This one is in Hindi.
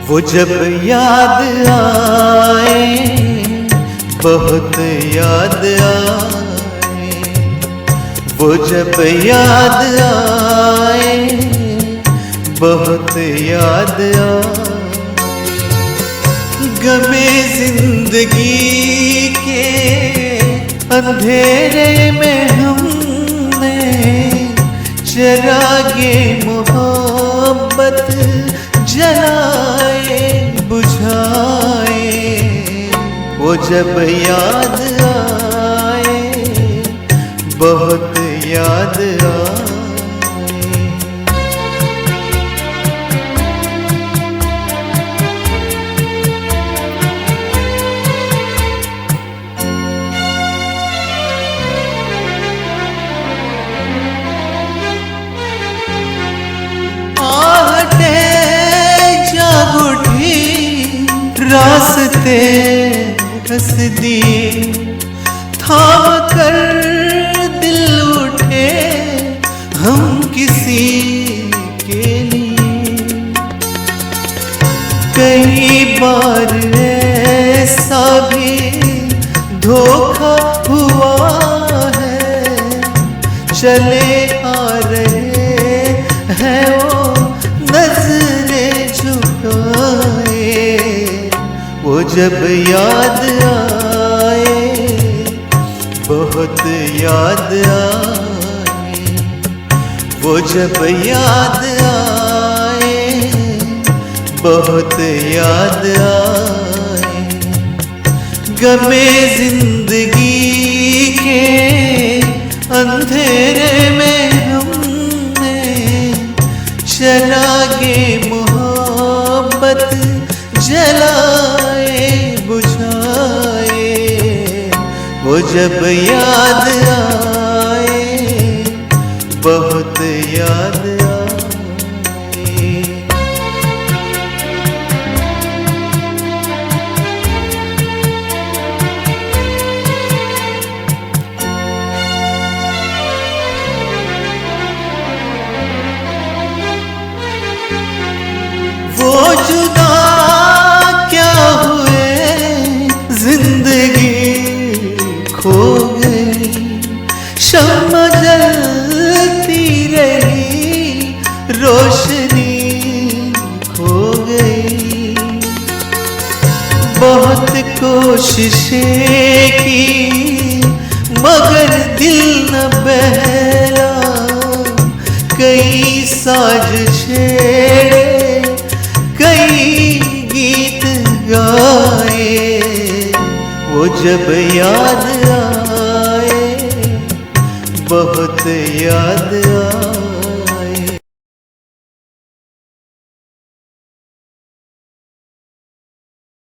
वो जब याद आए, बहुत याद आए, वो जब याद आए, बहुत याद आए। गमे जिंदगी के अंधेरे में हमने चिरागे मोहब्बत जलाए बुझाए। वो जब याद आए, बहुत याद आए। रास्ते हंस दिए, थाम कर दिल उठे हम किसी के लिए। कई बार ऐसा भी धोखा हुआ है, चले आ रहे हैं वो नजरें झुकाए। वो जब याद आए, बहुत याद आए। वो जब याद आए, बहुत याद आए। गमे जिंदगी के अंधेरे में हमने चरागे मोहब्बत जलाए बुझाए। वो जब याद आए, बहुत याद आए। वो जुदा क्या हुए, जिंदगी खो गई। शम्मा जलती रही, रोशनी खो गई। बहुत कोशिशें की मगर दिल न बहला। कई साज छेड़े, कई गीत गाए। वो जब याद आए, बहुत याद आए।